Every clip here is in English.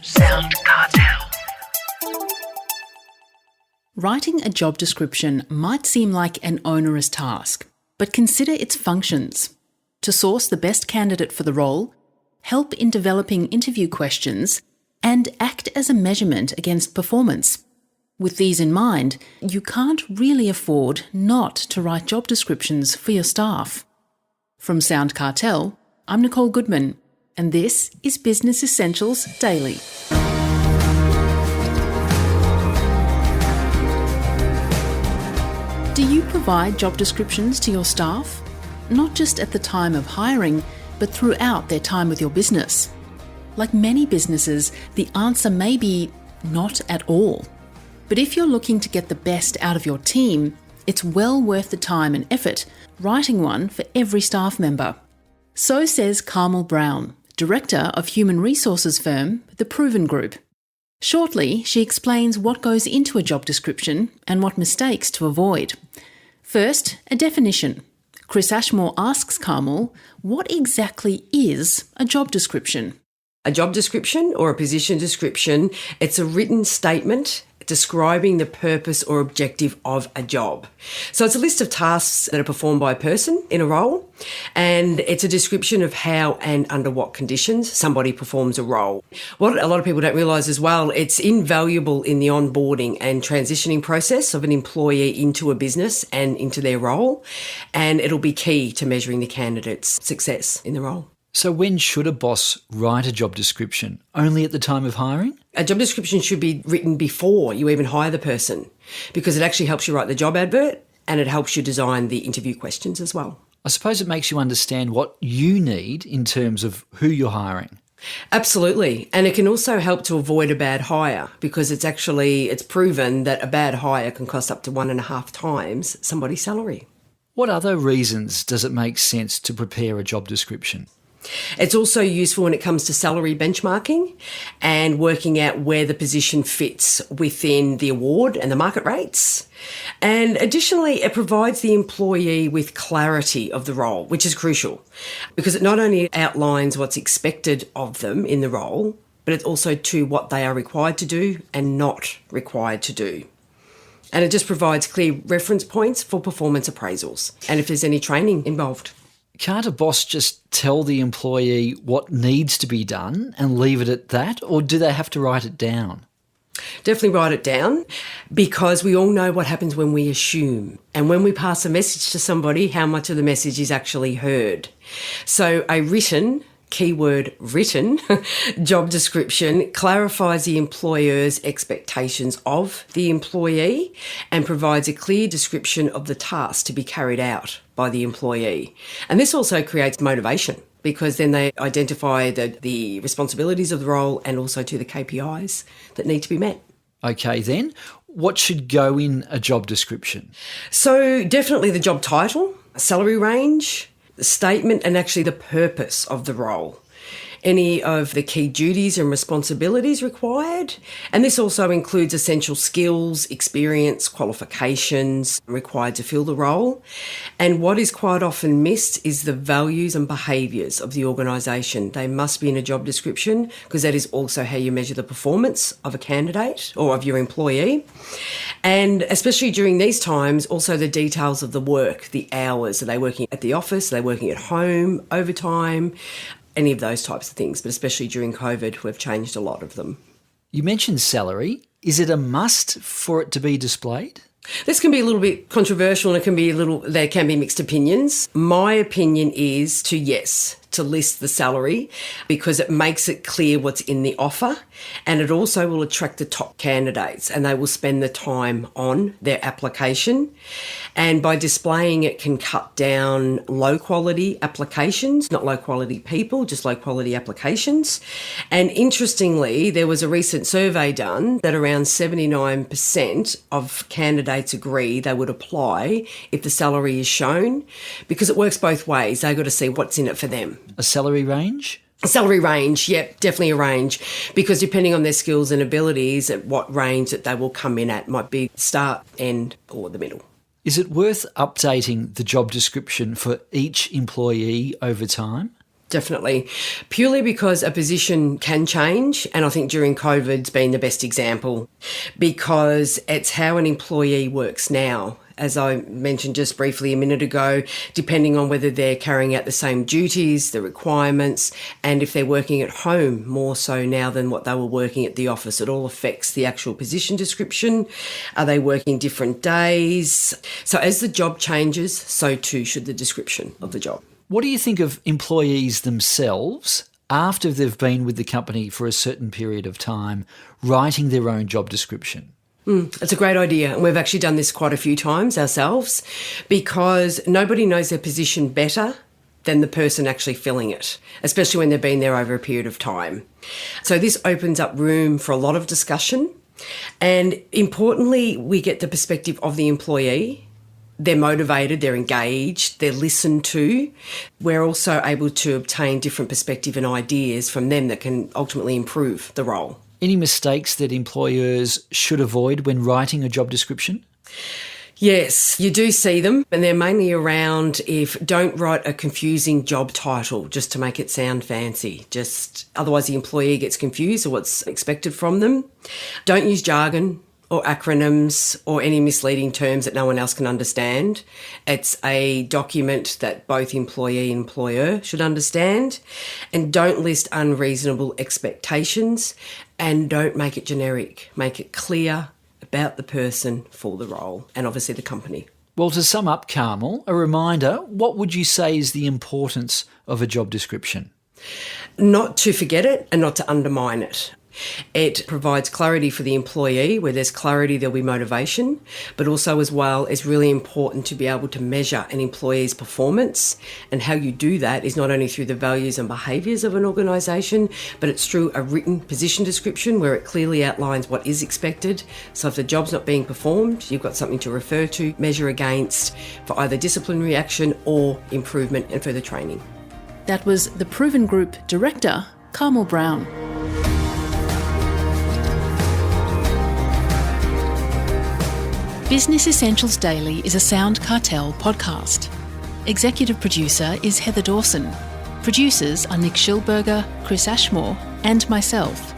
SoundCartel. Writing a job description might seem like an onerous task, but consider its functions. To source the best candidate for the role, help in developing interview questions, and act as a measurement against performance. With these in mind, you can't really afford not to write job descriptions for your staff. From SoundCartel, I'm Nicole Goodman, and this is Business Essentials Daily. Do you provide job descriptions to your staff? Not just at the time of hiring, but throughout their time with your business. Like many businesses, the answer may be not at all. But if you're looking to get the best out of your team, it's well worth the time and effort writing one for every staff member. So says Carmel Brown, Director of Human Resources firm The Proven Group. Shortly, she explains what goes into a job description and what mistakes to avoid. First, a definition. Chris Ashmore asks Carmel, what exactly is a job description? A job description or a position description, it's a written statement describing the purpose or objective of a job. So it's a list of tasks that are performed by a person in a role, and it's a description of how and under what conditions somebody performs a role. What a lot of people don't realise as well, it's invaluable in the onboarding and transitioning process of an employee into a business and into their role, and it'll be key to measuring the candidate's success in the role. So when should a boss write a job description? Only at the time of hiring? A job description should be written before you even hire the person, because it actually helps you write the job advert and it helps you design the interview questions as well. I suppose it makes you understand what you need in terms of who you're hiring. Absolutely. And it can also help to avoid a bad hire, because it's proven that a bad hire can cost up to 1.5 times somebody's salary. What other reasons does it make sense to prepare a job description? It's also useful when it comes to salary benchmarking and working out where the position fits within the award and the market rates. And additionally, it provides the employee with clarity of the role, which is crucial, because it not only outlines what's expected of them in the role, but it's also to what they are required to do and not required to do. And it just provides clear reference points for performance appraisals and if there's any training involved. Can't a boss just tell the employee what needs to be done and leave it at that, or do they have to write it down? Definitely write it down, because we all know what happens when we assume and when we pass a message to somebody, how much of the message is actually heard. So a written, keyword written, job description clarifies the employer's expectations of the employee and provides a clear description of the task to be carried out by the employee. And this also creates motivation, because then they identify the responsibilities of the role and also to the KPIs that need to be met. Okay, then, what should go in a job description? So definitely the job title, salary range, the statement, and actually the purpose of the role. Any of the key duties and responsibilities required. And this also includes essential skills, experience, qualifications required to fill the role. And what is quite often missed is the values and behaviours of the organisation. They must be in a job description, because that is also how you measure the performance of a candidate or of your employee. And especially during these times, also the details of the work, the hours. Are they working at the office? Are they working at home, overtime? Any of those types of things, but especially during COVID, we've changed a lot of them. You mentioned salary. Is it a must for it to be displayed? This can be a little bit controversial and there can be mixed opinions. My opinion is to list the salary, because it makes it clear what's in the offer, and it also will attract the top candidates and they will spend the time on their application. And by displaying it can cut down low quality applications, not low quality people, just low quality applications. And interestingly, there was a recent survey done that around 79% of candidates agree they would apply if the salary is shown, because it works both ways. They've got to see what's in it for them. A salary range? A salary range, yeah, definitely a range, because depending on their skills and abilities, at what range that they will come in at might be start, end, or the middle. Is it worth updating the job description for each employee over time? Definitely. Purely because a position can change. And I think during COVID's been the best example because it's how an employee works now. As I mentioned just briefly a minute ago, depending on whether they're carrying out the same duties, the requirements, and if they're working at home more so now than what they were working at the office, it all affects the actual position description. Are they working different days? So as the job changes, so too should the description of the job. What do you think of employees themselves after they've been with the company for a certain period of time, writing their own job description? It's a great idea. And we've actually done this quite a few times ourselves because nobody knows their position better than the person actually filling it, especially when they've been there over a period of time. So this opens up room for a lot of discussion. And importantly, we get the perspective of the employee. They're motivated, they're engaged, they're listened to. We're also able to obtain different perspective and ideas from them that can ultimately improve the role. Any mistakes that employers should avoid when writing a job description? Yes, you do see them, and they're mainly around if don't write a confusing job title just to make it sound fancy. Just otherwise the employee gets confused or what's expected from them. Don't use jargon or acronyms or any misleading terms that no one else can understand. It's a document that both employee and employer should understand. And don't list unreasonable expectations and don't make it generic. Make it clear about the person for the role and obviously the company. Well, to sum up, Carmel, a reminder, what would you say is the importance of a job description? Not to forget it and not to undermine it. It provides clarity for the employee. Where there's clarity, there'll be motivation, but also as well, it's really important to be able to measure an employee's performance. And how you do that is not only through the values and behaviours of an organisation, but it's through a written position description where it clearly outlines what is expected. So if the job's not being performed, you've got something to refer to, measure against for either disciplinary action or improvement and further training. That was the Proven Group Director, Carmel Brown. Business Essentials Daily is a SoundCartel podcast. Executive producer is Heather Dawson. Producers are Nick Schilberger, Chris Ashmore, and myself.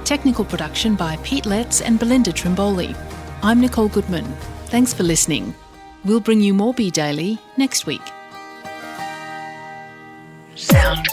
Technical production by Pete Letts and Belinda Trimboli. I'm Nicole Goodman. Thanks for listening. We'll bring you more B Daily next week. SoundCartel.